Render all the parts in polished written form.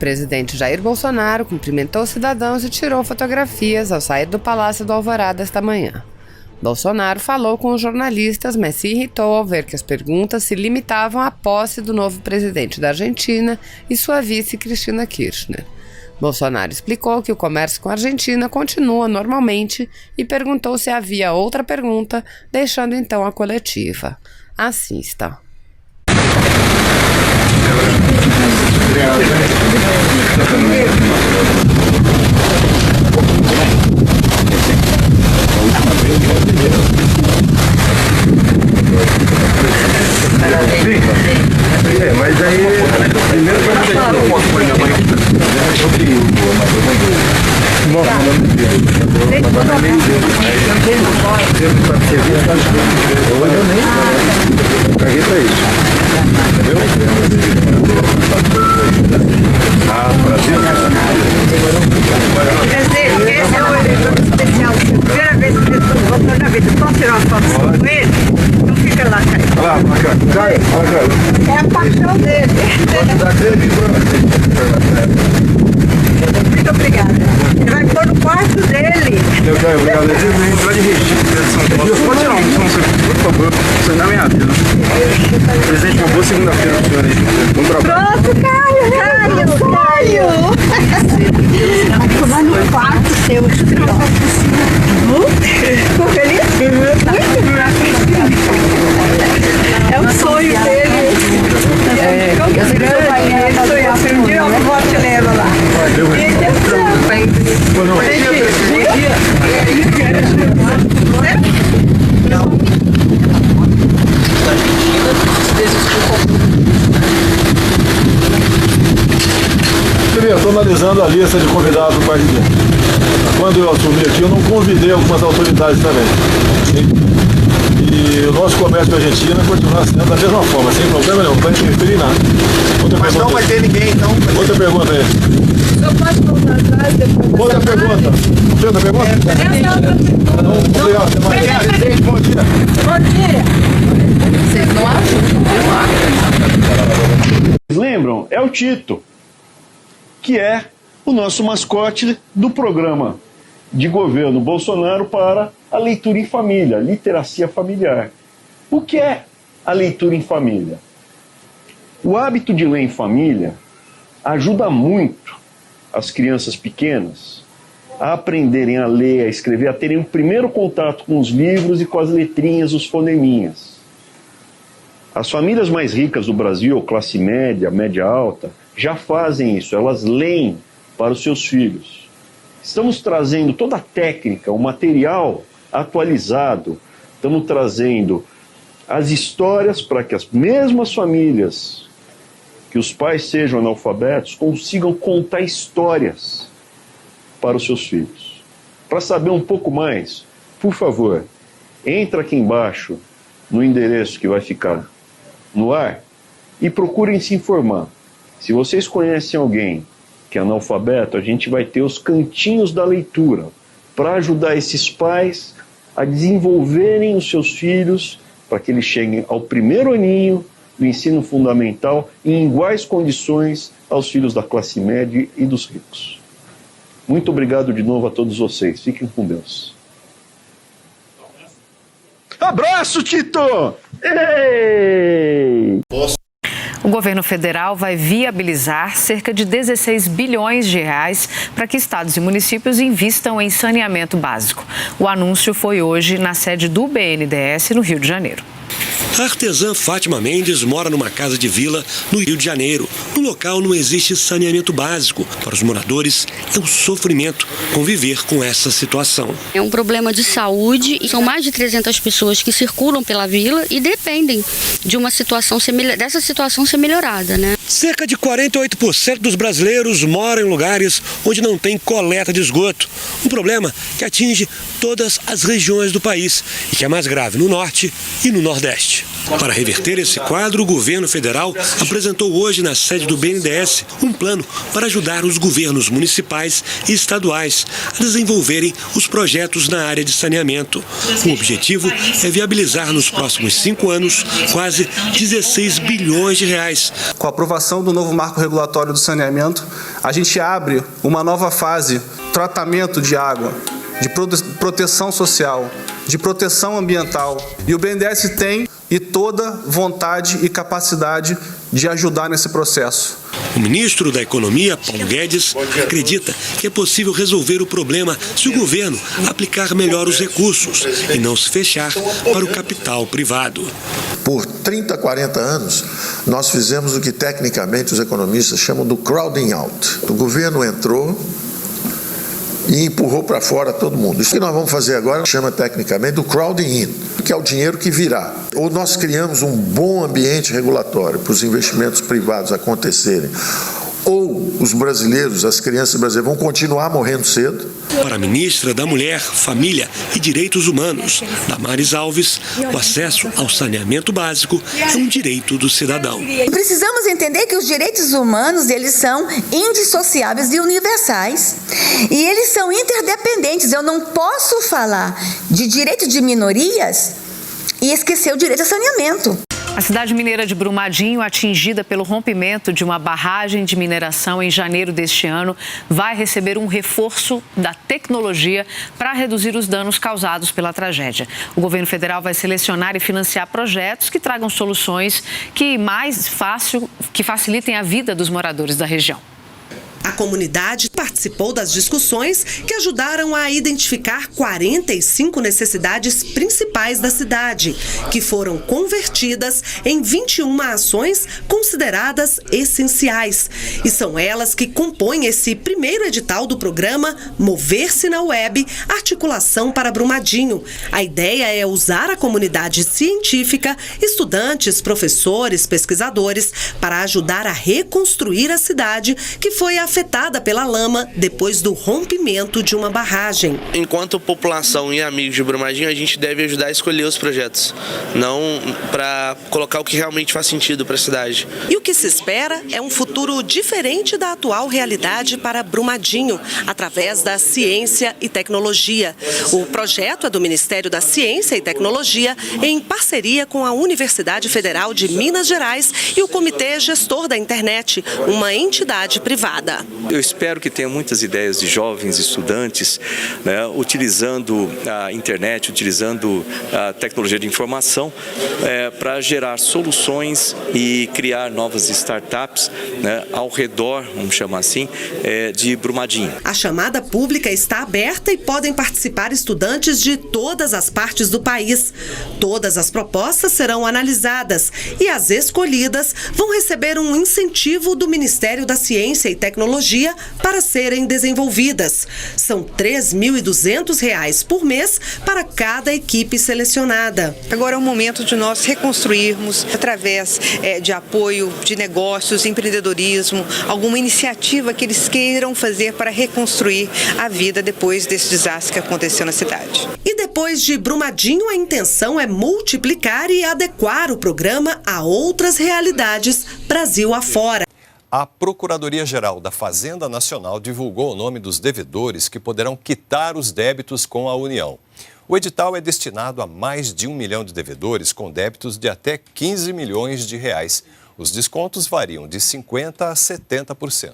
presidente Jair Bolsonaro cumprimentou cidadãos e tirou fotografias ao sair do Palácio do Alvorada esta manhã. Bolsonaro falou com os jornalistas, mas se irritou ao ver que as perguntas se limitavam à posse do novo presidente da Argentina e sua vice Cristina Kirchner. Bolsonaro explicou que o comércio com a Argentina continua normalmente e perguntou se havia outra pergunta, deixando então a coletiva. Assista. Mas aí, primeiro primeira vez que eu estou na vida, posso tirar uma foto com ele? Não fica lá, Caio. É a paixão dele. Muito obrigada. Ele vai pôr no quarto dele. Obrigado. Ele vem entrar de registro de São Paulo. Pode tirar por favor. Você não é minha vida. Presente, uma boa segunda-feira pro senhor aí. Bom trabalho. Pronto, Caio. Vai no quarto seu. Ficou feliz? É um sonho dele. Eu sei que seu pai é um dia eu vou te levar lá. Eu estou analisando a lista de convidados do país dele. Quando eu assumi aqui, eu não convidei algumas autoridades também. E o nosso comércio com a Argentina continua sendo da mesma forma, sem problema nenhum, não vai interferir em nada. Mas não vai ter ninguém, então. Outra pergunta aí. Eu posso voltar atrás depois? Outra pergunta. Outra pergunta? Obrigado, até mais. Bom dia. Bom dia. Vocês não acham? Vocês lembram? É o Tito, que é o nosso mascote do programa de governo Bolsonaro para a leitura em família, literacia familiar. O que é a leitura em família? O hábito de ler em família ajuda muito as crianças pequenas a aprenderem a ler, a escrever, a terem o primeiro contato com os livros e com as letrinhas, os foneminhas. As famílias mais ricas do Brasil, classe média, média alta, já fazem isso, elas leem para os seus filhos. Estamos trazendo toda a técnica, o material atualizado, estamos trazendo as histórias para que as mesmas famílias, que os pais sejam analfabetos, consigam contar histórias para os seus filhos. Para saber um pouco mais, por favor, entra aqui embaixo no endereço que vai ficar no ar e procurem se informar. Se vocês conhecem alguém que é analfabeto, a gente vai ter os cantinhos da leitura para ajudar esses pais a desenvolverem os seus filhos para que eles cheguem ao primeiro aninho do ensino fundamental em iguais condições aos filhos da classe média e dos ricos. Muito obrigado de novo a todos vocês. Fiquem com Deus. Abraço, Tito! Ei! O governo federal vai viabilizar cerca de 16 bilhões de reais para que estados e municípios invistam em saneamento básico. O anúncio foi hoje na sede do BNDES, no Rio de Janeiro. A artesã Fátima Mendes mora numa casa de vila no Rio de Janeiro. No local não existe saneamento básico. Para os moradores, é um sofrimento conviver com essa situação. É um problema de saúde e são mais de 300 pessoas que circulam pela vila e dependem de uma situação dessa situação ser melhorada, né? Cerca de 48% dos brasileiros moram em lugares onde não tem coleta de esgoto. Um problema que atinge todas as regiões do país e que é mais grave no norte e no nordeste. Para reverter esse quadro, o governo federal apresentou hoje na sede do BNDES um plano para ajudar os governos municipais e estaduais a desenvolverem os projetos na área de saneamento. O objetivo é viabilizar nos próximos 5 anos quase 16 bilhões de reais. Com a aprovação do novo marco regulatório do saneamento, a gente abre uma nova fase, tratamento de água, de proteção social, de proteção ambiental. E o BNDES tem toda vontade e capacidade de ajudar nesse processo. O ministro da Economia, Paulo Guedes, acredita que é possível resolver o problema se o governo aplicar melhor os recursos e não se fechar para o capital privado. Por 30, 40 anos, nós fizemos o que tecnicamente os economistas chamam do crowding out. O governo entrou e empurrou para fora todo mundo. Isso que nós vamos fazer agora chama tecnicamente do crowding in, que é o dinheiro que virá. Ou nós criamos um bom ambiente regulatório para os investimentos privados acontecerem, ou os brasileiros, as crianças brasileiras vão continuar morrendo cedo. Para a ministra da Mulher, Família e Direitos Humanos, Damares Alves, o acesso ao saneamento básico é um direito do cidadão. Precisamos entender que os direitos humanos, eles são indissociáveis e universais. E eles são interdependentes. Eu não posso falar de direito de minorias e esquecer o direito a saneamento. A cidade mineira de Brumadinho, atingida pelo rompimento de uma barragem de mineração em janeiro deste ano, vai receber um reforço da tecnologia para reduzir os danos causados pela tragédia. O governo federal vai selecionar e financiar projetos que tragam soluções que facilitem a vida dos moradores da região. A comunidade participou das discussões que ajudaram a identificar 45 necessidades principais da cidade, que foram convertidas em 21 ações consideradas essenciais. E são elas que compõem esse primeiro edital do programa Mover-se na Web, Articulação para Brumadinho. A ideia é usar a comunidade científica, estudantes, professores, pesquisadores, para ajudar a reconstruir a cidade que foi afetada pela lama depois do rompimento de uma barragem. Enquanto população e amigos de Brumadinho, a gente deve ajudar a escolher os projetos, não para colocar o que realmente faz sentido para a cidade. E o que se espera é um futuro diferente da atual realidade para Brumadinho, através da ciência e tecnologia. O projeto é do Ministério da Ciência e Tecnologia, em parceria com a Universidade Federal de Minas Gerais e o Comitê Gestor da Internet, uma entidade privada. Eu espero que tenha muitas ideias de jovens estudantes, né, utilizando a internet, utilizando a tecnologia de informação para gerar soluções e criar novas startups, né, ao redor, vamos chamar assim, de Brumadinho. A chamada pública está aberta e podem participar estudantes de todas as partes do país. Todas as propostas serão analisadas e as escolhidas vão receber um incentivo do Ministério da Ciência e Tecnologia para serem desenvolvidas. São R$ 3.200 por mês para cada equipe selecionada. Agora é o momento de nós reconstruirmos, através de apoio de negócios, empreendedorismo, alguma iniciativa que eles queiram fazer para reconstruir a vida depois desse desastre que aconteceu na cidade. E depois de Brumadinho, a intenção é multiplicar e adequar o programa a outras realidades Brasil afora. A Procuradoria-Geral da Fazenda Nacional divulgou o nome dos devedores que poderão quitar os débitos com a União. O edital é destinado a mais de 1 milhão de devedores com débitos de até 15 milhões de reais. Os descontos variam de 50% a 70%.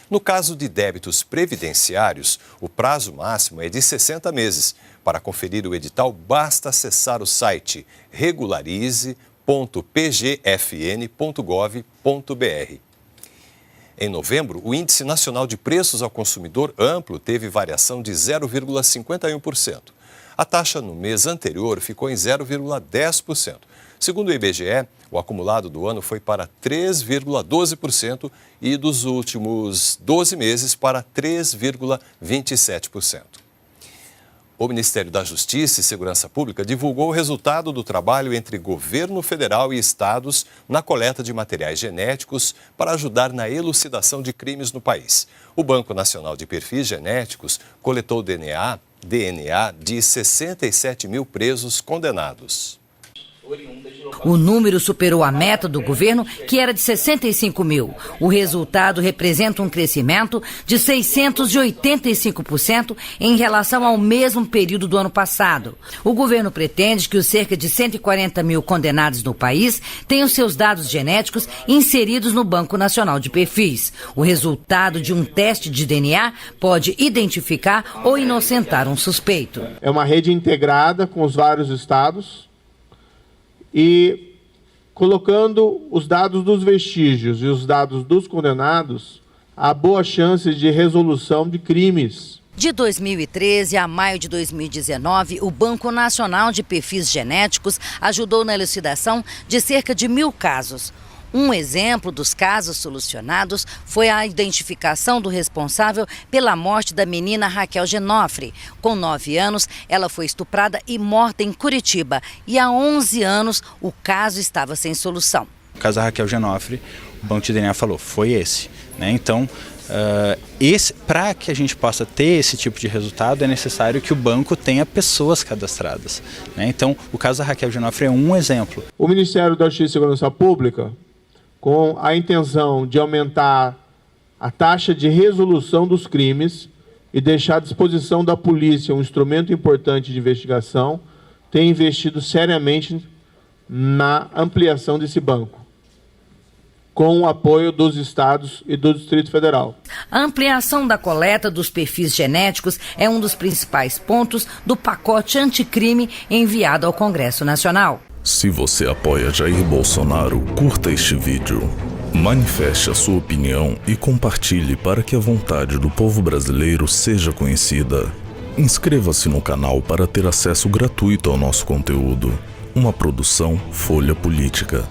No caso de débitos previdenciários, o prazo máximo é de 60 meses. Para conferir o edital, basta acessar o site regularize.pgfn.gov.br. Em novembro, o Índice Nacional de Preços ao Consumidor Amplo teve variação de 0,51%. A taxa no mês anterior ficou em 0,10%. Segundo o IBGE, o acumulado do ano foi para 3,12% e dos últimos 12 meses para 3,27%. O Ministério da Justiça e Segurança Pública divulgou o resultado do trabalho entre governo federal e estados na coleta de materiais genéticos para ajudar na elucidação de crimes no país. O Banco Nacional de Perfis Genéticos coletou DNA de 67 mil presos condenados. O número superou a meta do governo, que era de 65 mil. O resultado representa um crescimento de 685% em relação ao mesmo período do ano passado. O governo pretende que os cerca de 140 mil condenados no país tenham seus dados genéticos inseridos no Banco Nacional de Perfis. O resultado de um teste de DNA pode identificar ou inocentar um suspeito. É uma rede integrada com os vários estados, e colocando os dados dos vestígios e os dados dos condenados, há boa chance de resolução de crimes. De 2013 a maio de 2019, o Banco Nacional de Perfis Genéticos ajudou na elucidação de cerca de 1.000 casos. Um exemplo dos casos solucionados foi a identificação do responsável pela morte da menina Raquel Genofre. Com 9 anos, ela foi estuprada e morta em Curitiba. E há 11 anos, o caso estava sem solução. O caso da Raquel Genofre, o banco de DNA falou, foi esse. Então, para que a gente possa ter esse tipo de resultado, é necessário que o banco tenha pessoas cadastradas. Então, o caso da Raquel Genofre é um exemplo. O Ministério da Justiça e Segurança Pública, com a intenção de aumentar a taxa de resolução dos crimes e deixar à disposição da polícia um instrumento importante de investigação, tem investido seriamente na ampliação desse banco, com o apoio dos estados e do Distrito Federal. A ampliação da coleta dos perfis genéticos é um dos principais pontos do pacote anticrime enviado ao Congresso Nacional. Se você apoia Jair Bolsonaro, curta este vídeo, manifeste a sua opinião e compartilhe para que a vontade do povo brasileiro seja conhecida. Inscreva-se no canal para ter acesso gratuito ao nosso conteúdo. Uma produção Folha Política.